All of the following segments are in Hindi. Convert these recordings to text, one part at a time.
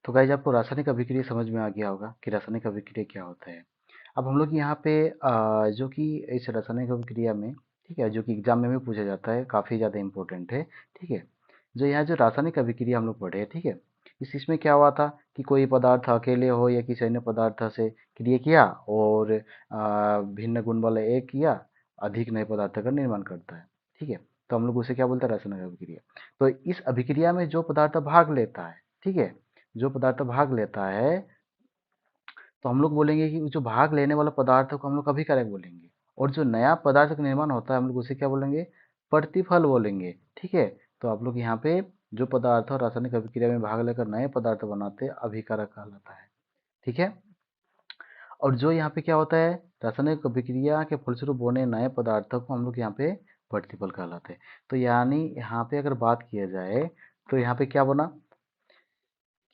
तो गाइज आपको रासायनिक अभिक्रिया समझ में आ गया होगा कि रासायनिक अभिक्रिया क्या होता है। अब हम लोग यहाँ पे जो कि इस रासायनिक अभिक्रिया में, ठीक है, जो कि एग्जाम में भी पूछा जाता है, काफ़ी ज़्यादा इंपॉर्टेंट है। ठीक है, जो यहाँ जो रासायनिक अभिक्रिया हम लोग पढ़े हैं, ठीक है, इसमें क्या हुआ था कि कोई पदार्थ अकेले हो या किसी अन्य पदार्थ से क्रिया किया और भिन्न गुण वाला एक या अधिक नए पदार्थ का निर्माण करता है। ठीक है, तो हम लोग उसे क्या बोलते हैं, रासायनिक अभिक्रिया। तो इस अभिक्रिया में जो पदार्थ भाग लेता है, ठीक है, जो पदार्थ भाग लेता है, तो हम लोग बोलेंगे कि जो भाग लेने वाला पदार्थ को हम लोग अभिकारक बोलेंगे, और जो नया पदार्थ का निर्माण होता है हम लोग उसे क्या बोलेंगे, प्रतिफल बोलेंगे। ठीक है, तो आप लोग यहाँ पे जो पदार्थ और रासायनिक अभिक्रिया में भाग लेकर नए पदार्थ बनाते हैं अभिकारक कहलाता है। ठीक है, और जो यहाँ पे क्या होता है, रासायनिक अभिक्रिया के फलस्वरूप बने नए पदार्थों को हम लोग यहाँ पे प्रतिफल कहलाते हैं। तो यानी यहाँ पे अगर बात किया जाए तो यहाँ पे क्या बना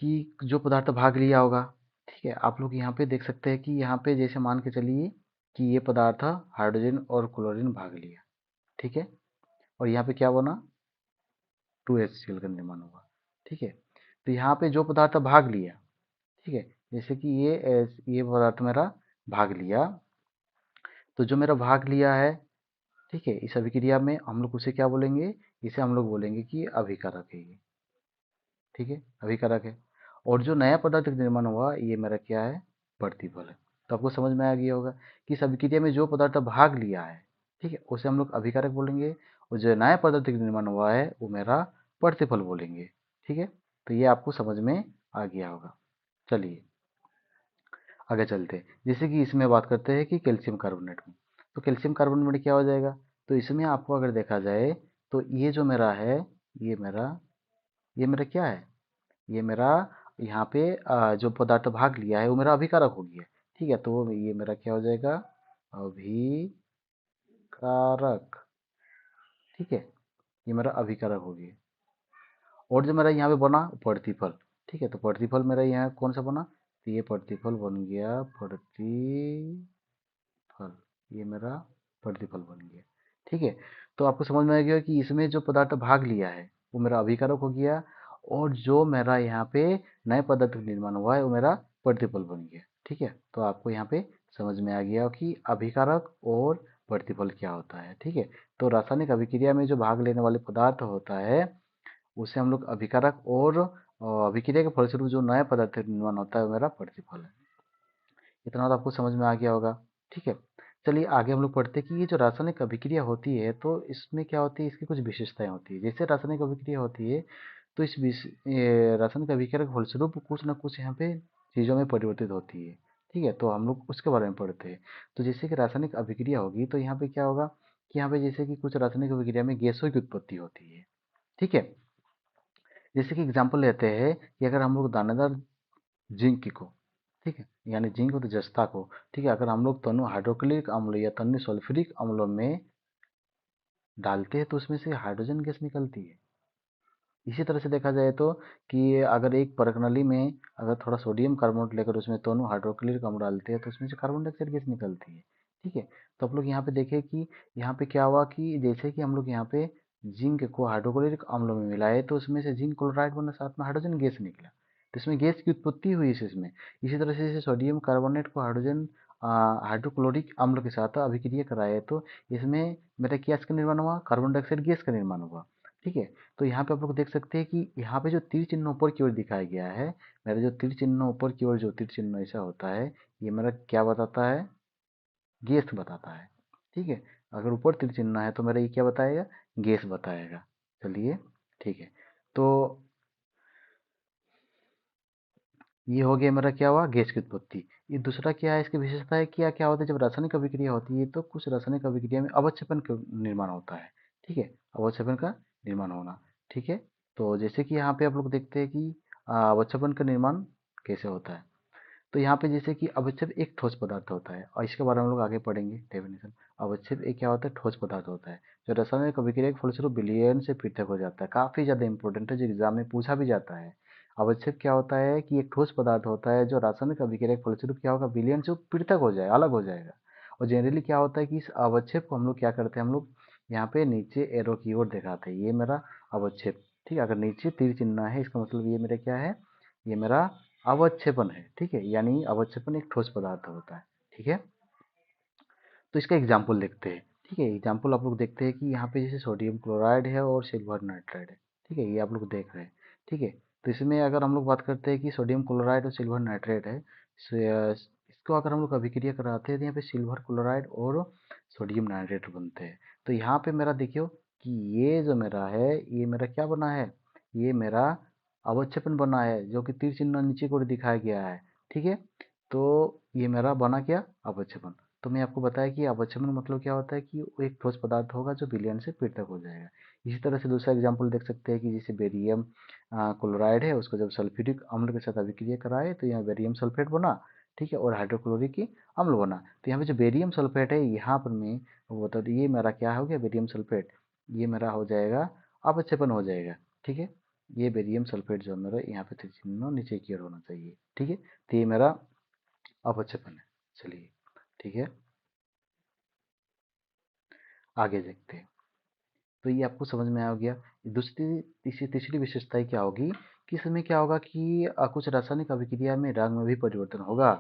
कि जो पदार्थ भाग लिया होगा, ठीक है, आप लोग यहाँ पे देख सकते हैं कि यहाँ पे जैसे मान के चलिए कि ये पदार्थ हाइड्रोजन और क्लोरीन भाग लिया। ठीक है, और यहाँ पे क्या बना, 2HCl का निर्माण हुआ। ठीक है, तो यहाँ पे जो पदार्थ भाग लिया, ठीक है, जैसे कि ये पदार्थ मेरा भाग लिया, तो जो मेरा भाग लिया है, ठीक है, इस अभिक्रिया में हम लोग उसे क्या बोलेंगे, इसे हम लोग बोलेंगे कि अभिकारक है ये। ठीक है, अभिकारक है। और जो नया पदार्थ का निर्माण हुआ ये मेरा क्या है, प्रतिफल है। तो आपको समझ में आ गया होगा कि इस अभिक्रिया में जो पदार्थ भाग लिया है, ठीक है, उसे हम लोग अभिकारक बोलेंगे, और जो नया पदार्थ का निर्माण हुआ है वो मेरा प्रतिफल बोलेंगे। ठीक है, तो ये आपको समझ में आ गया होगा। चलिए आगे चलते हैं। जैसे कि इसमें बात करते हैं कि कैल्शियम कार्बोनेट में, तो कैल्शियम कार्बोनेट में क्या हो जाएगा, तो इसमें आपको अगर देखा जाए तो ये जो मेरा है, ये मेरा ये मेरा क्या है, ये मेरा यहाँ पे जो पदार्थ भाग लिया है वो मेरा अभिकारक हो गया। ठीक है, तो ये मेरा क्या हो जाएगा, अभिकारक। ठीक है, ये मेरा अभिकारक हो गया। और जो मेरा यहाँ पे बना प्रतिफल, ठीक है, तो प्रतिफल मेरा यहाँ कौन सा बना, तो ये प्रतिफल बन गया, प्रतिफल, ये मेरा प्रतिफल बन गया। ठीक है, तो आपको समझ में आ गया कि इसमें जो पदार्थ भाग लिया है वो मेरा अभिकारक हो गया, और जो मेरा यहाँ पे नए पदार्थ का निर्माण हुआ है वो मेरा प्रतिफल बन गया। ठीक है, तो आपको यहाँ पे समझ में आ गया कि अभिकारक और प्रतिफल क्या होता है। ठीक है, तो रासायनिक अभिक्रिया में जो भाग लेने वाले पदार्थ होता है उसे हम लोग अभिकारक, और अभिक्रिया के फलस्वरूप जो नया पदार्थ का निर्माण होता है वो मेरा प्रतिफल है। इतना तो आपको समझ में आ गया होगा। ठीक है, चलिए आगे हम लोग पढ़ते हैं कि ये जो रासायनिक अभिक्रिया होती है तो इसमें क्या होती है, इसकी कुछ विशेषताएं होती है। जैसे रासायनिक अभिक्रिया होती है तो रासायनिक अभिक्रिया के फलस्वरूप कुछ ना कुछ यहाँ पे चीज़ों में परिवर्तित होती है। ठीक है, तो हम लोग उसके बारे में पढ़ते हैं। तो जैसे कि रासायनिक अभिक्रिया होगी तो यहाँ पे क्या होगा कि यहाँ पे जैसे कि कुछ रासायनिक अभिक्रिया में गैसों की उत्पत्ति होती है। ठीक है, जैसे कि एग्जाम्पल लेते हैं कि अगर हम लोग दानेदार जिंक को, ठीक है, यानी जिंक और जस्ता को, ठीक है, अगर हम लोग तनु हाइड्रोक्लोरिक अम्ल या तनु सल्फ्यूरिक अम्लों में डालते हैं तो उसमें से हाइड्रोजन गैस निकलती है। इसी तरह से देखा जाए तो कि अगर एक परखनली में अगर थोड़ा सोडियम कार्बोनेट लेकर उसमें दोनों हाइड्रोक्लोरिक अम्ल डालते हैं तो उसमें से कार्बन डाइऑक्साइड गैस निकलती है। ठीक है, तो आप लोग यहाँ पे देखें कि यहाँ पे क्या हुआ कि जैसे कि हम लोग यहाँ पे जिंक को हाइड्रोक्लोरिक अम्लों में मिलाए तो उसमें से जिंक क्लोराइड बना, साथ में हाइड्रोजन गैस निकला, तो इसमें गैस की उत्पत्ति हुई इसमें। इसी तरह से जैसे सोडियम कार्बोनेट को हाइड्रोजन हाइड्रोक्लोरिक अम्ल के साथ अभिक्रिया कराए तो इसमें मेरा क्या का निर्माण हुआ, कार्बन डाइऑक्साइड गैस का निर्माण हुआ। ठीक है, तो यहाँ पे आप लोग देख सकते हैं कि यहाँ पे जो तीर चिन्ह ऊपर की ओर दिखाया गया है, मेरा जो तीर चिन्ह ऊपर की ओर जो तीर चिन्ह ऐसा होता है, ये मेरा क्या बताता है, गैस बताता है। ठीक है, अगर ऊपर तीर चिन्ह है तो मेरा ये क्या बताएगा, गैस बताएगा। चलिए ठीक है, तो ये हो गया मेरा क्या हुआ, गैस की उत्पत्ति। ये दूसरा क्या है, इसकी विशेषता है, क्या क्या होता है, जब रासायनिक अभिक्रिया होती है तो कुछ रासायनिक अभिक्रिया में अवक्षेपण का निर्माण होता है। ठीक है, अवक्षेपण का निर्माण होना। ठीक है, तो जैसे कि यहाँ पे आप लोग देखते हैं कि अवक्षेपण का निर्माण कैसे होता है। तो यहाँ पे जैसे कि अवक्षेप एक ठोस पदार्थ होता है, और इसके बारे में हम लोग आगे पढ़ेंगे डेफिनेशन। अवक्षेप एक क्या होता है, ठोस पदार्थ होता है जो रासायनिक अभिक्रिया के फलस्वरूप विलयन से पृथक हो जाता है। काफी ज्यादा इंपॉर्टेंट है, जो एग्जाम में पूछा भी जाता है। अवक्षेप क्या होता है कि एक ठोस पदार्थ होता है जो रासायनिक अभिक्रिया के फलस्वरूप क्या होगा, विलयन से पृथक हो जाए, अलग हो जाएगा। और जनरली क्या होता है कि इस अवक्षेप को हम लोग क्या करते हैं, हम लोग यहाँ पे नीचे एरो की ओर दिखाते हैं, ये मेरा अवक्षेप। ठीक है, अगर नीचे तीर चिन्ह है इसका मतलब ये मेरा क्या है, ये मेरा अवक्षेपण है, ठीक है, यानी अवक्षेपण एक ठोस पदार्थ होता है, ठीक है। तो इसका एग्जाम्पल देखते हैं, ठीक है। एग्जाम्पल आप लोग देखते हैं कि यहाँ पे जैसे सोडियम क्लोराइड है और सिल्वर नाइट्राइड है, ठीक है, ये आप लोग देख रहे हैं, ठीक है। तो इसमें अगर हम लोग बात करते हैं कि सोडियम क्लोराइड और सिल्वर नाइट्राइड है, इसको अगर हम लोग अभिक्रिया कराते हैं तो यहाँ पे सिल्वर क्लोराइड और सोडियम नाइट्रेट बनते हैं। तो यहाँ पे मेरा देखियो कि ये जो मेरा है, ये मेरा क्या बना है, ये मेरा अवक्षेपण बना है, जो कि तीर चिन्ह नीचे को दिखाया गया है, ठीक है। तो ये मेरा बना क्या, अवक्षेपण। तो मैं आपको बताया कि अपक्षमन मतलब क्या होता है कि वो एक ठोस पदार्थ होगा जो विलयन से पृथक हो जाएगा। इसी तरह से दूसरा एग्जांपल देख सकते हैं कि जैसे बेरियम क्लोराइड है, उसको जब सल्फ्यूरिक अम्ल के साथ अभिक्रिया कराए तो यहाँ बेरियम सल्फेट बना, ठीक है, और हाइड्रोक्लोरिक अम्ल बना। तो यहाँ पे जो बेरियम सल्फेट है, यहाँ पर मैं वो बता दी, ये मेरा क्या हो गया, बेरियम सल्फेट, ये मेरा हो जाएगा अपक्षेपण हो जाएगा, ठीक है। ये बेरियम सल्फेट जो मेरा यहाँ पे चिन्ह नीचे की ओर होना चाहिए, ठीक है। तो ये मेरा अपक्षेपण है। चलिए, ठीक है, आगे देखते हैं। तो ये आपको समझ में आ गया। दूसरी तीसरी तीसरी विशेषता क्या होगी कि इसमें क्या होगा कि कुछ रासायनिक अभिक्रिया में रंग में भी परिवर्तन होगा,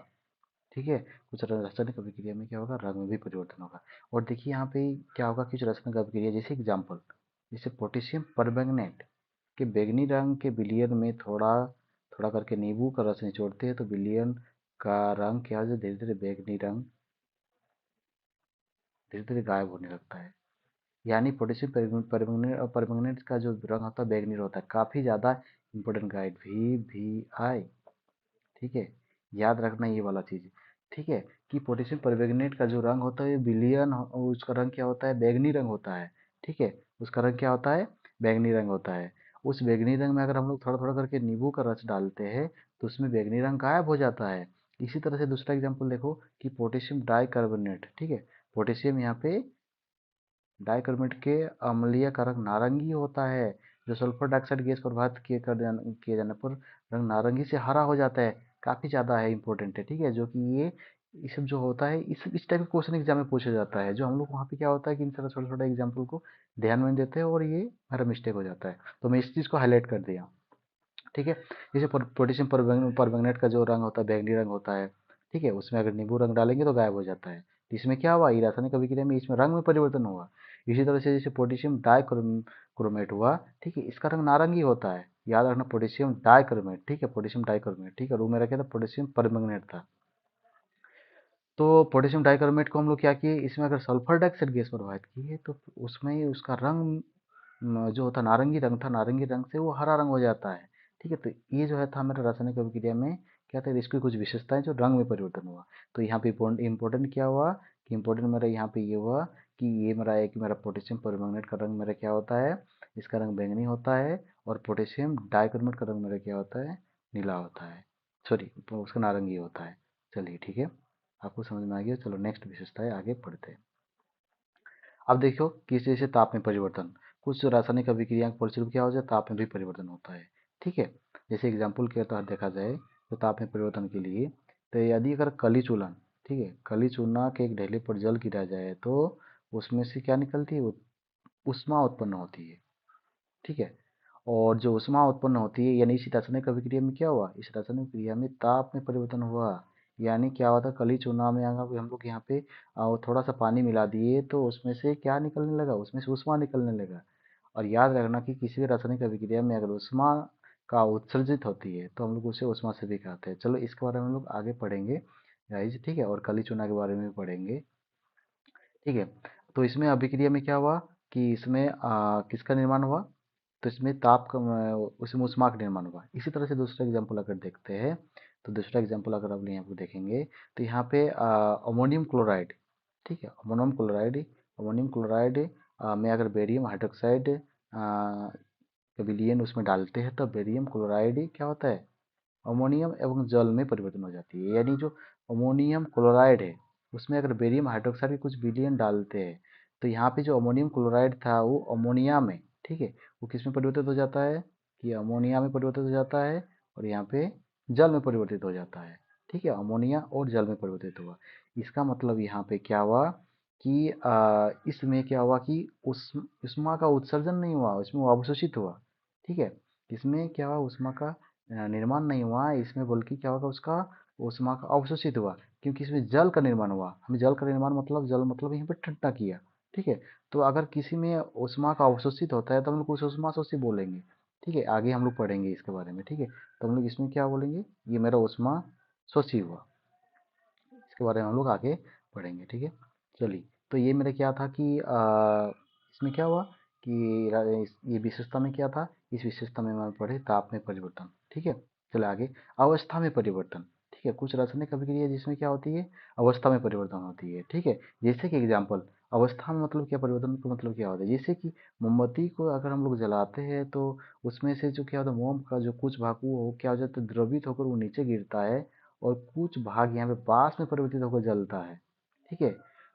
ठीक है। कुछ रासायनिक अभिक्रिया में क्या होगा, रंग में भी परिवर्तन होगा। और देखिए यहाँ पे क्या होगा, कुछ रासायनिक अभिक्रिया जैसे एग्जाम्पल, जैसे पोटेशियम परमैंगनेट के बैंगनी रंग के विलयन में थोड़ा थोड़ा करके नींबू का रस निचोड़ते हैं तो विलयन का रंग क्या हो जाए, धीरे धीरे बैंगनी रंग धीरे धीरे गायब होने लगता है। यानी पोटेशियम परमैंगनेट का जो रंग होता है बैंगनी होता है, काफ़ी ज़्यादा इंपॉर्टेंट गाइड भी आई, ठीक है। याद रखना ये वाला चीज़, ठीक है, कि पोटेशियम परमैंगनेट का जो रंग होता है विलियन, उसका रंग क्या होता है, बैंगनी रंग होता है, ठीक है। उसका रंग क्या होता है, बैंगनी रंग होता है। उस बैंगनी रंग में अगर हम लोग थोड़ा थोड़ा करके नींबू का रस डालते हैं तो उसमें बैंगनी रंग गायब हो जाता है। इसी तरह से दूसरा एग्जाम्पल देखो कि पोटेशियम डाइकार्बोनेट, ठीक है, पोटेशियम यहाँ पे डाइकार्बोनेट के अम्लीय कारक नारंगी होता है। जो सल्फर डाइऑक्साइड गैस प्रभावित किए जाने पर रंग नारंगी से हरा हो जाता है, काफ़ी ज़्यादा है, इंपॉर्टेंट है, ठीक है। जो कि ये सब जो होता है, इस टाइप के क्वेश्चन एग्जाम में पूछा जाता है, जो हम लोग वहाँ पे क्या होता है कि इन तरह छोटे छोटे एग्जाम्पल को ध्यान में नहीं देते हैं और ये हमारा मिस्टेक हो जाता है। तो मैं इस चीज़ को हाईलाइट कर दिया, ठीक है। जैसे पोटेशियम परमैंगनेट का जो रंग होता है बैंगनी रंग होता है, ठीक है, उसमें अगर नींबू रंग डालेंगे तो गायब हो जाता है। तो इसमें क्या हुआ, ये रासायनिक अभिक्रिया में इसमें रंग में परिवर्तन हुआ। इसी तरह से जैसे पोटेशियम डाइक्रोमेट हुआ, ठीक है, इसका रंग नारंगी होता है। याद रखना पोटेशियम डाइक्रोमेट, ठीक है, पोटेशियम डाइक्रोमेट, ठीक है, और वो मेरा क्या था, पोटेशियम परमैंगनेट था। तो पोटेशियम डाइक्रोमेट को हम लोग क्या किए, इसमें अगर सल्फर डाइऑक्साइड गैस प्रवाहित की है तो उसमें उसका रंग जो होता नारंगी रंग था, नारंगी रंग से वो हरा रंग हो जाता है, ठीक है। तो ये जो है था मेरा रासायनिक अभिक्रिया में क्या था, इसकी कुछ विशेषताएं जो रंग में परिवर्तन हुआ। तो यहाँ पे इम्पोर्टेंट क्या हुआ कि इम्पोर्टेंट मेरा यहाँ पे ये हुआ कि ये मेरा एक मेरा पोटेशियम परमैंगनेट का रंग मेरा क्या होता है, इसका रंग बैंगनी होता है, और पोटेशियम डाइक्रोमेट का रंग मेरा क्या होता है, नीला होता है, सॉरी उसका नारंगी होता है। चलिए, ठीक है, आपको समझ में आ गया। चलो नेक्स्ट विशेषताएं आगे पढ़ते हैं। अब देखो किस जैसे ताप में परिवर्तन, कुछ रासायनिक अभिक्रिया के परिणामस्वरूप क्या हो जाए, ताप में भी परिवर्तन होता है, ठीक है। जैसे एग्जाम्पल के तहत देखा जाए तो ताप में परिवर्तन के लिए, तो यदि अगर कली चूलन, ठीक है, कली चूना के एक ढेले पर जल गिराया जाए तो उसमें से क्या निकलती है, ऊष्मा उत्पन्न होती है, ठीक है। और जो ऊष्मा उत्पन्न होती है, यानी इस रासायनिक अभिक्रिया में क्या हुआ, इस रासायनिक क्रिया में ताप में परिवर्तन हुआ। यानी क्या हुआ था, कली चूना में अगर हम लोग यहाँ पे थोड़ा सा पानी मिला दिए तो उसमें से क्या निकलने लगा, उसमें से ऊष्मा निकलने लगा। और याद रखना कि किसी भी रासायनिक अभिक्रिया में अगर ऊष्मा का उत्सर्जित होती है तो हम लोग उसे ऊष्मा से भी कहते हैं। चलो इसके बारे में हम लोग आगे पढ़ेंगे गाइज, ठीक है, और कली चूना के बारे में भी पढ़ेंगे, ठीक है। तो इसमें अभिक्रिया में क्या हुआ कि इसमें किसका निर्माण हुआ, तो इसमें ताप का उसमें ऊष्मा का निर्माण हुआ। इसी तरह से दूसरा एग्जाम्पल अगर देखते हैं तो दूसरा एग्जाम्पल अगर आप यहाँ पे देखेंगे तो यहाँ पे अमोनियम क्लोराइड, ठीक है, अमोनियम क्लोराइड में अगर बेरियम हाइड्रोक्साइड का विलयन उसमें डालते हैं तो बेरियम क्लोराइड क्या होता है, अमोनियम एवं जल में परिवर्तन हो जाती है। यानी जो अमोनियम क्लोराइड है उसमें अगर बेरियम हाइड्रोक्साइड के कुछ विलयन डालते हैं तो यहाँ पे जो अमोनियम क्लोराइड था वो अमोनिया में, ठीक है, वो किस में परिवर्तित हो जाता है, कि अमोनिया में परिवर्तित हो जाता है, और यहाँ पे जल में परिवर्तित हो जाता है, ठीक है, अमोनिया और जल में परिवर्तित हुआ। इसका मतलब यहाँ पे क्या हुआ कि इसमें क्या हुआ कि उस ऊष्मा का उत्सर्जन नहीं हुआ, उसमें वो अवशोषित हुआ, ठीक है। इसमें क्या हुआ, ऊष्मा का निर्माण नहीं हुआ इसमें, बल्कि क्या होगा, उसका ऊष्मा का अवशोषित हुआ, क्योंकि इसमें जल का निर्माण हुआ। हमें जल का निर्माण मतलब, जल मतलब यहाँ पे ठंडा किया। ठीक है, तो अगर किसी में ऊष्मा का अवशोषित होता है तो हम लोग उस ऊष्मा शोषी बोलेंगे। ठीक है, आगे हम लोग पढ़ेंगे इसके बारे में। ठीक है, तो हम लोग इसमें क्या बोलेंगे, ये मेरा ऊष्मा शोषी हुआ, इसके बारे में हम लोग आगे पढ़ेंगे। ठीक है, चलिए, तो ये मेरा क्या था कि इसमें क्या हुआ कि ये विशेषता में क्या था, इस विशेषता में मैं पढ़े ताप में परिवर्तन। ठीक है, चलो आगे, अवस्था में परिवर्तन। ठीक है, कुछ रासायनिक अभिक्रिया जिसमें क्या होती है, अवस्था में परिवर्तन होती है। ठीक है, जैसे कि एग्जाम्पल, अवस्था में मतलब क्या, परिवर्तन का मतलब क्या होता है, जैसे कि मोमबत्ती को अगर हम लोग जलाते हैं तो उसमें से जो क्या होता है, मोम का जो कुछ भाग वो क्या हो जाता है, द्रवित होकर वो नीचे गिरता है, और कुछ भाग यहाँ पे पास में परिवर्तित होकर जलता है। ठीक है,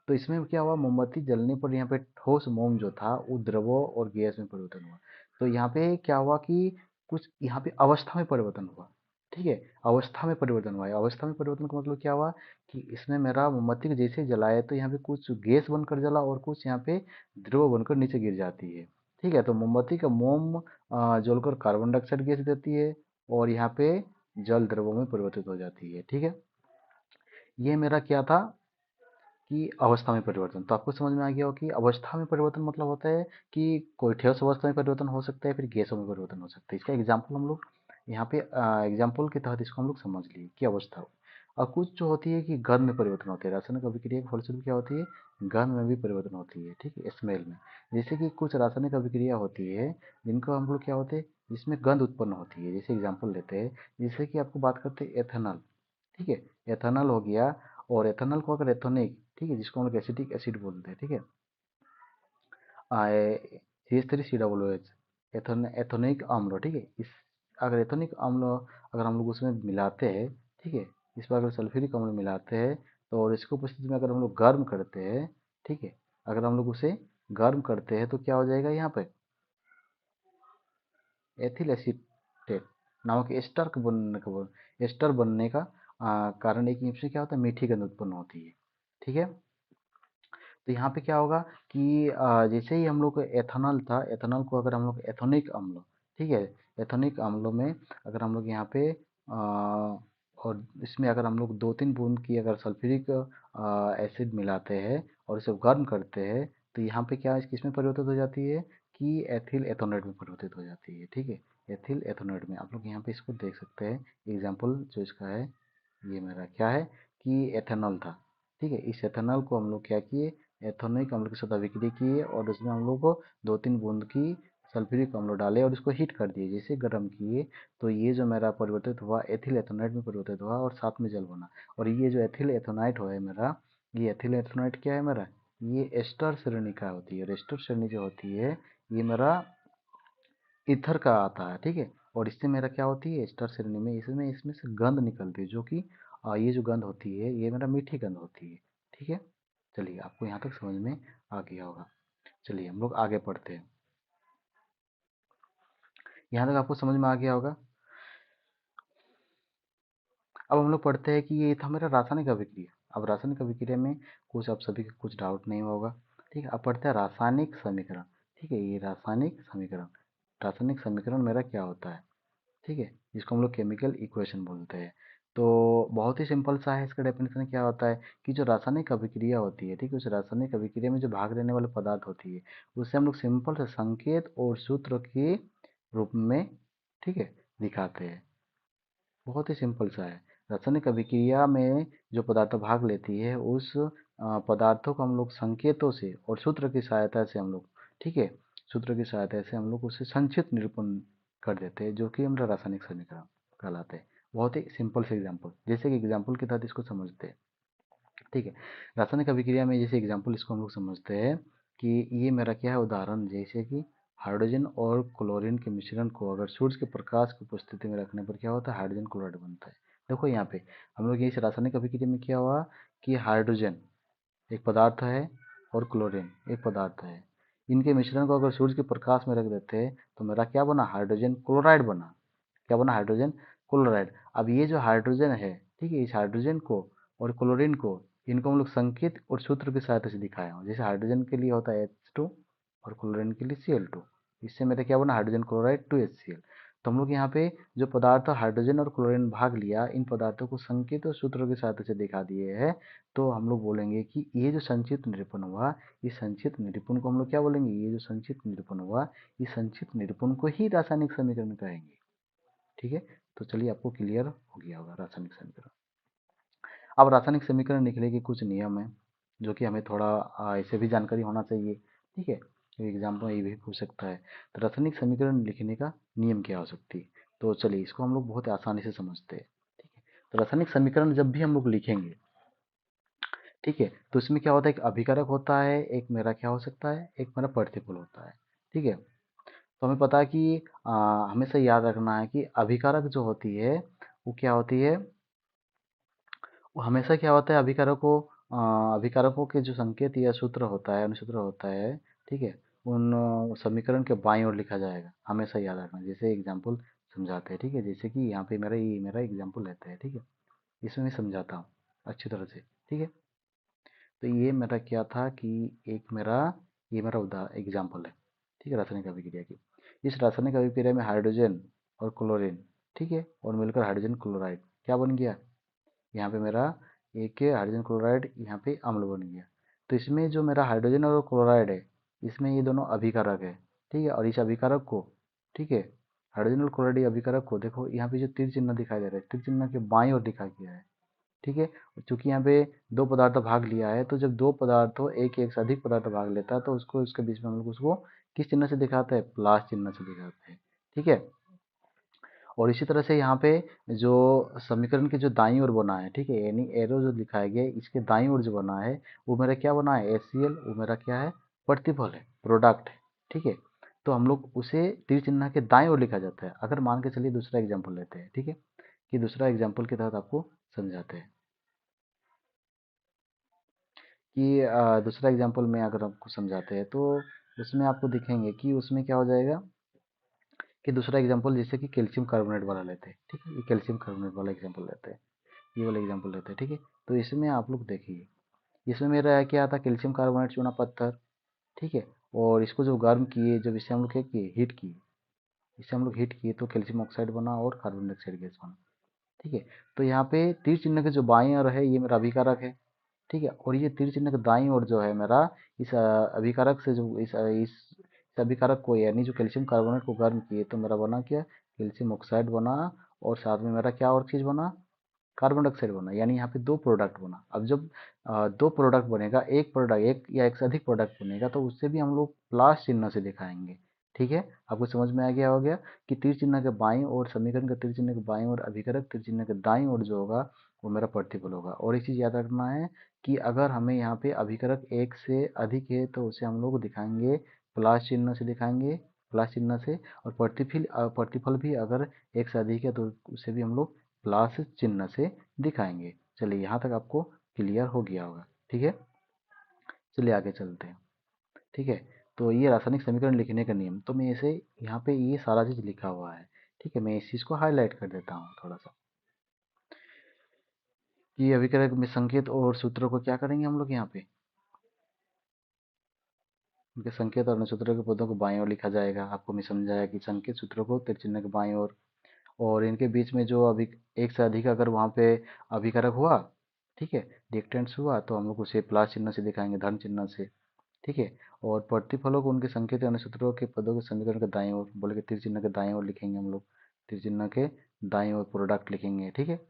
तो इसमें क्या हुआ, मोमबत्ती जलने पर यहाँ पे ठोस मोम जो था वो द्रवों और गैस में परिवर्तन हुआ। तो यहाँ पे क्या हुआ कि कुछ यहाँ पे अवस्था में परिवर्तन हुआ। ठीक है, अवस्था में परिवर्तन हुआ है। अवस्था में परिवर्तन का मतलब क्या हुआ कि इसमें मेरा मोमबत्ती को जैसे ही जलाया तो यहाँ पे कुछ गैस बनकर जला और कुछ यहाँ पे द्रव बनकर नीचे गिर जाती है। ठीक है, तो मोमबत्ती का मोम जलकर कार्बन डाइऑक्साइड गैस देती है, और यहाँ पे जल द्रवों में परिवर्तित हो जाती है। ठीक है, ये मेरा क्या था कि अवस्था में परिवर्तन। तो आपको समझ में आ गया हो कि अवस्था में परिवर्तन मतलब होता है कि कोई ठोस अवस्था में परिवर्तन हो सकता है, फिर गैसों में परिवर्तन हो सकता है। इसका एग्जाम्पल हम लोग यहाँ पे एग्जाम्पल के तहत इसको हम लोग समझ लिए कि अवस्था हो। और कुछ जो होती है कि गंध में परिवर्तन होते हैं, रासायनिक अभिक्रिया के फलस्वरूप क्या होती है, गंध में भी परिवर्तन होती है। ठीक है, स्मेल में, जैसे कि कुछ रासायनिक अभिक्रिया होती है जिनको हम लोग क्या होते हैं, जिसमें गंध उत्पन्न होती है। जैसे एग्जाम्पल लेते हैं, जैसे कि आपको बात करते हैं एथेनॉल। ठीक है, एथेनॉल हो गया, और एथेनॉल को अगर एथोनिक, ठीक है, जिसको हम लोग एसिटिक एसिड बोलते हैं। ठीक है, CH3COOH, एथोनिक अम्ल। ठीक है, इस अगर एथोनिक अम्ल अगर हम लोग उसमें मिलाते हैं, ठीक है, इस पर अगर सल्फ्यूरिक अम्ल मिलाते हैं, तो और इसको उपस्थिति में अगर हम लोग गर्म करते हैं, ठीक है, अगर हम लोग उसे गर्म करते हैं तो क्या हो जाएगा, यहाँ पे एथिल एसीटेट नामक एस्टर बनने का कारण एक से क्या होता है, मीठी गंध उत्पन्न होती है। ठीक है, तो यहाँ पे क्या होगा कि जैसे ही हम लोग को एथेनॉल था, एथेनॉल को अगर हम लोग एथोनिक अम्ल, ठीक है, एथोनिक अम्लों में अगर हम लोग यहाँ पे और इसमें अगर हम लोग 2-3 बूंद की अगर सल्फ्यूरिक एसिड मिलाते हैं और इसे गर्म करते हैं, तो यहाँ पे क्या किसमें परिवर्तित हो जाती है कि एथिल एथोनेट में परिवर्तित हो जाती है। ठीक है, एथिल एथोनेट में आप लोग यहाँ पे इसको देख सकते हैं। एग्जाम्पल जो इसका है, ये मेरा क्या है कि एथेनॉल था। ठीक है, इस एथेनॉल को हम लोग क्या किए, एथेनॉइक अम्ल के साथ अभिक्रिया किए, और उसमें हम लोग को 2-3 बूंद की सल्फ्यूरिक अम्ल डाले और इसको हीट कर दिए, जैसे गर्म किए, तो ये जो मेरा परिवर्तित हुआ एथिल एथोनाइट में परिवर्तित हुआ और साथ में जल बना। और ये जो एथिल एथोनाइट हुआ है मेरा, ये एथिल एथोनाइट क्या है मेरा, ये एस्टर श्रेणी का होती है, और एस्टर श्रेणी जो होती है ये मेरा ईथर का आता है। ठीक है, और इससे मेरा क्या होती है, एस्टर श्रेणी में इसमें इसमें से गंध निकलती है, जो कि ये जो गंध होती है ये मेरा मीठी गंध होती है। ठीक है, चलिए, आपको यहाँ तक समझ में आ गया होगा। चलिए हम लोग आगे पढ़ते हैं। यहाँ तक आपको समझ में आ गया होगा। अब हम लोग पढ़ते हैं कि ये था मेरा रासायनिक अभिक्रिया। अब रासायनिक अभिक्रिया में कुछ आप सभी का कुछ डाउट नहीं होगा। ठीक है, अब पढ़ते हैं रासायनिक समीकरण। ठीक है, ये रासायनिक समीकरण, रासायनिक समीकरण मेरा क्या होता है, ठीक है, जिसको हम लोग केमिकल इक्वेशन बोलते हैं। तो बहुत ही सिंपल सा है, इसका डेफिनेशन क्या होता है कि जो रासायनिक अभिक्रिया होती है, ठीक है, उस रासायनिक अभिक्रिया में जो भाग लेने वाले पदार्थ होती है, उसे हम लोग सिंपल से संकेत और सूत्र के रूप में, ठीक है, दिखाते हैं। बहुत ही सिंपल सा है। रासायनिक अभिक्रिया में जो पदार्थ भाग लेती है, उस पदार्थों को हम लोग संकेतों से और सूत्र की सहायता से हम लोग, ठीक है, सूत्र की सहायता से हम लोग उसे संक्षिप्त निरूपण कर देते हैं, जो कि हमारा रासायनिक समीकरण कहलाते हैं। बहुत ही सिंपल से एग्जाम्पल, जैसे कि एग्जाम्पल के तहत इसको समझते हैं। ठीक है, रासायनिक अभिक्रिया में जैसे एग्जाम्पल इसको हम लोग समझते हैं कि ये मेरा क्या है, उदाहरण जैसे कि हाइड्रोजन और क्लोरीन के मिश्रण को अगर सूर्य के प्रकाश की उपस्थिति में रखने पर क्या होता है, हाइड्रोजन क्लोराइड बनता है। देखो यहाँ पे हम लोग इस रासायनिक अभिक्रिया में क्या हुआ कि हाइड्रोजन एक पदार्थ है और क्लोरीन एक पदार्थ है, इनके मिश्रण को अगर सूर्य के प्रकाश में रख देते हैं तो मेरा क्या बना, हाइड्रोजन क्लोराइड बना। क्या बना, हाइड्रोजन क्लोराइड। अब ये जो हाइड्रोजन है, ठीक है, इस हाइड्रोजन को और क्लोरीन को, इनको हम लोग संकेत और सूत्र की सहायता से दिखाए हैं। जैसे हाइड्रोजन के लिए होता है H2 और क्लोरीन के लिए Cl2। इससे मेरा क्या बना, हाइड्रोजन क्लोराइड 2HCl। तो हम लोग यहाँ पे जो पदार्थ हाइड्रोजन और क्लोरीन भाग लिया, इन पदार्थों को संकेत और सूत्रों की सहायता से दिखा दिए हैं। तो हम लोग बोलेंगे कि ये जो संक्षिप्त निरूपण हुआ, इस संक्षिप्त निरूपण को हम लोग क्या बोलेंगे, ये जो संक्षिप्त निरूपण हुआ, इस संक्षिप्त निरूपण को ही रासायनिक समीकरण कहेंगे। ठीक है, तो चलिए आपको क्लियर हो गया होगा रासायनिक समीकरण। अब रासायनिक समीकरण लिखने के कुछ नियम है जो कि हमें थोड़ा ऐसे भी जानकारी होना चाहिए। ठीक है, एग्जाम में ये भी पूछ सकता है। तो रासायनिक समीकरण लिखने का नियम क्या हो सकती है, तो चलिए इसको हम लोग बहुत आसानी से समझते हैं। ठीक है, तो रासायनिक समीकरण जब भी हम लोग लिखेंगे, ठीक है, तो इसमें क्या होता है, एक अभिकारक होता है, एक मेरा क्या हो सकता है, एक मेरा प्रतिफल होता है। ठीक है, तो हमें पता है कि हमेशा याद रखना है कि अभिकारक जो होती है वो क्या होती है, वो हमेशा क्या होता है, अभिकारकों के जो संकेत या सूत्र होता है, अनुसूत्र होता है, ठीक है, उन समीकरण के बाईं ओर लिखा जाएगा, हमेशा याद रखना। जैसे एग्जाम्पल समझाते हैं, ठीक है, जैसे कि यहाँ पे मेरा एग्जाम्पल लेते हैं। ठीक है, इसमें मैं समझाता हूँ अच्छी तरह से। ठीक है, तो ये मेरा क्या था कि ये मेरा एग्जाम्पल है। ठीक है, रासायनिक अभिक्रिया की। इस रासायनिक अभिक्रिया में हाइड्रोजन और क्लोरीन, ठीक है, और मिलकर हाइड्रोजन क्लोराइड क्या बन गया, यहाँ पे मेरा एक हाइड्रोजन क्लोराइड यहाँ पे अम्ल बन गया। तो इसमें जो मेरा हाइड्रोजन और क्लोराइड है, इसमें ये दोनों अभिकारक है। ठीक है, और इस अभिकारक को, ठीक है, हाइड्रोजन और क्लोराइड अभिकारक को देखो, यहाँ पे जो तीर चिन्ह दिखाई दे रहा है, तीर चिन्ह के बाईं ओर दिखा गया है। ठीक है, चूंकि यहाँ पे दो पदार्थ भाग लिया है, तो जब दो पदार्थों एक से अधिक पदार्थ भाग लेता है तो उसको उसके बीच में हम लोग उसको किस चिन्ह से दिखाते हैं, प्लस चिन्ह से दिखाते हैं। ठीक है, और इसी तरह से यहाँ पे जो समीकरण के जो दाईं ओर बना है, ठीक है, यानी एरो जो दिखाया गया है, इसके दाईं ओर जो बना है वो मेरा क्या बना है, HCl, वो मेरा क्या है, प्रतिफल है, प्रोडक्ट है। ठीक है, तो हम लोग उसे तीर चिन्ह के दाईं ओर लिखा जाता है। अगर मान के चलिए दूसरा एग्जाम्पल लेते हैं, ठीक है, कि दूसरा एग्जाम्पल के तहत आपको समझाते हैं कि दूसरा एग्जाम्पल में अगर आपको समझाते हैं तो उसमें आपको दिखेंगे कि उसमें क्या हो जाएगा, कि दूसरा एग्जाम्पल जैसे कि कैल्शियम कार्बोनेट वाला लेते हैं। ठीक है, ये कैल्शियम कार्बोनेट वाला एग्जाम्पल लेते हैं, ये वाला एग्जाम्पल लेते हैं। ठीक है, तो इसमें आप लोग देखिए, इसमें मेरा क्या था, कैल्शियम कार्बोनेट चूना पत्थर। ठीक है, और इसको जो गर्म किए, जब इसे हम लोग क्या किए, हीट किए, इसे हम लोग हीट किए तो कैल्शियम ऑक्साइड बना और कार्बन डाइऑक्साइड गैस बना। ठीक है, तो यहाँ पे तीर चिन्ह के जो बाईं ओर है ये मेरा अभिकारक है। ठीक है, और ये तीर चिन्ह के दाईं ओर जो है मेरा, इस अभिकारक से जो इस अभिकारक को, यानी जो कैल्शियम कार्बोनेट को गर्म किए तो मेरा बना क्या, कैल्शियम ऑक्साइड बना, और साथ में मेरा क्या और चीज़ बना, कार्बन डाइऑक्साइड बना। यानी यहाँ पे दो प्रोडक्ट बना। अब जब दो प्रोडक्ट बनेगा, एक प्रोडक्ट, एक या एक से अधिक प्रोडक्ट बनेगा, तो उससे भी हम लोग प्लस चिन्ह से दिखाएंगे। ठीक है, आपको समझ में आ गया हो गया कि तीर चिन्ह के बाईं ओर, समीकरण के तीर चिन्ह के बाईं ओर अभिकारक, तीर चिन्ह के दाईं ओर जो होगा वो मेरा प्रतिफल होगा। और एक चीज़ याद रखना है कि अगर हमें यहाँ पे अभिकारक एक से अधिक है तो उसे हम लोग दिखाएंगे प्लस चिन्ह से, दिखाएंगे प्लस चिन्ह से। और प्रतिफल भी अगर एक से अधिक है तो उसे भी हम लोग प्लस चिन्ह से दिखाएंगे। चलिए यहाँ तक आपको क्लियर हो गया होगा। ठीक है, चलिए आगे चलते हैं। ठीक है, तो ये रासायनिक समीकरण लिखने का नियम, तो मैं इसे यहाँ पे ये सारा चीज़ लिखा हुआ है। ठीक है, मैं इस चीज़ को हाईलाइट कर देता हूँ थोड़ा सा, कि अभिकारक में संकेत और सूत्रों को क्या करेंगे हम लोग यहाँ पे, उनके संकेत और सूत्रों के पदों को बाईं ओर लिखा जाएगा। आपको मैं समझाया कि संकेत सूत्रों को तीर चिन्ह के बाईं ओर, और इनके बीच में जो अभी एक से अधिक अगर वहाँ पे अभिकारक हुआ, ठीक है, रिएक्टेंट्स हुआ, तो हम लोग उसे प्लस चिन्ह से दिखाएंगे, धन चिन्ह से। ठीक है, और प्रतिफलों को उनके संकेत या सूत्रों के पदों के समीकरण के दाईं ओर, बोले कि तीर चिन्ह के दाईं ओर लिखेंगे हम लोग, तीर चिन्ह के दाईं ओर प्रोडक्ट लिखेंगे। ठीक है,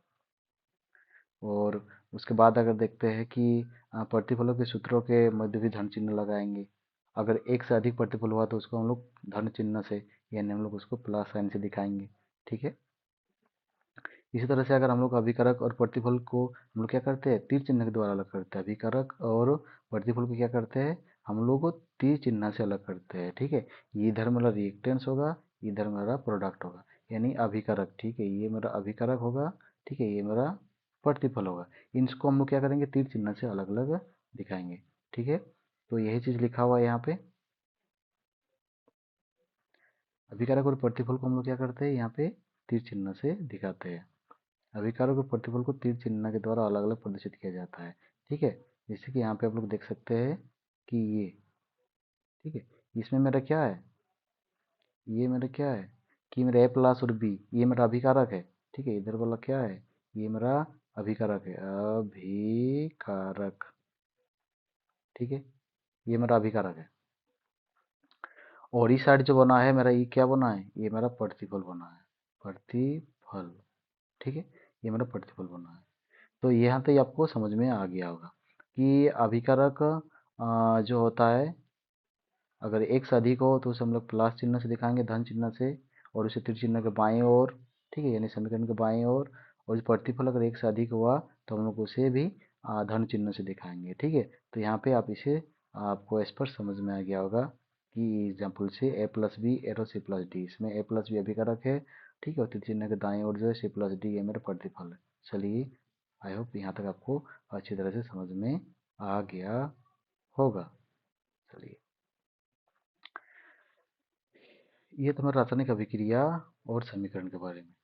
और उसके बाद अगर देखते हैं कि प्रतिफलों के सूत्रों के मध्य भी धन चिन्ह लगाएंगे। अगर एक से अधिक प्रतिफल हुआ तो उसको हम लोग धन चिन्ह से, यानी हम लोग उसको प्लस साइन से दिखाएंगे। ठीक है, इसी तरह से अगर हम लोग अभिकारक और प्रतिफल को हम लोग क्या करते हैं, तीर चिन्ह के द्वारा अलग करते हैं। अभिकारक और प्रतिफल को क्या करते हैं, हम लोग को तीर चिन्ह से अलग करते हैं। ठीक है, ये इधर मेरा रिएक्टेंस होगा, इधर मेरा प्रोडक्ट होगा, यानी अभिकारक। ठीक है, ये मेरा अभिकारक होगा, ठीक है, ये मेरा प्रतिफल होगा। इनको हम लोग क्या करेंगे, तीर चिन्ह से अलग अलग दिखाएंगे। ठीक है, तो यही चीज़ लिखा हुआ है यहाँ पे। अभिकारक और प्रतिफल को हम लोग क्या करते हैं, यहाँ पे तीर चिन्ह से दिखाते हैं। अभिकारक और प्रतिफल को तीर चिन्ह के द्वारा अलग अलग प्रदर्शित किया जाता है। ठीक है, जैसे कि यहाँ पे आप लोग देख सकते हैं कि ये, ठीक है, इसमें मेरा क्या है, ये मेरा क्या है, कि मेरा ए प्लस और बी ये मेरा अभिकारक है। ठीक है, इधर वाला क्या है, ये मेरा अभिकारक है, अभिकारक। ठीक है, ये मेरा अभिकारक है। और इस साइड जो बना है मेरा, ये क्या बना है, ये मेरा प्रतिफल बना है, प्रतिफल। ठीक है, ये मेरा प्रतिफल बना है। तो यहाँ तक आपको समझ में आ गया होगा कि अभिकारक जो होता है, अगर एक से अधिक हो तो उसे हम लोग प्लस चिन्ह से दिखाएंगे, धन चिन्ह से, और उसे तीर चिन्ह के बाएं ओर। ठीक है, यानी समीकरण के बाएं ओर। और प्रतिफल अगर एक से अधिक हुआ तो हम लोग उसे भी धन चिन्ह से दिखाएंगे। ठीक है, तो यहाँ पे आप इसे आपको स्पष्ट समझ में आ गया होगा कि एग्जाम्पल से A plus B arrow C plus D, इसमें ए प्लस बी अभिकारक है। ठीक है, और तीर चिन्ह के दाएं ओर जो है सी प्लस डी, ये मेरा प्रतिफल है। चलिए, आई होप यहाँ तक आपको अच्छी तरह से समझ में आ गया होगा। चलिए, ये तो मैं रासायनिक अभिक्रिया और समीकरण के बारे में।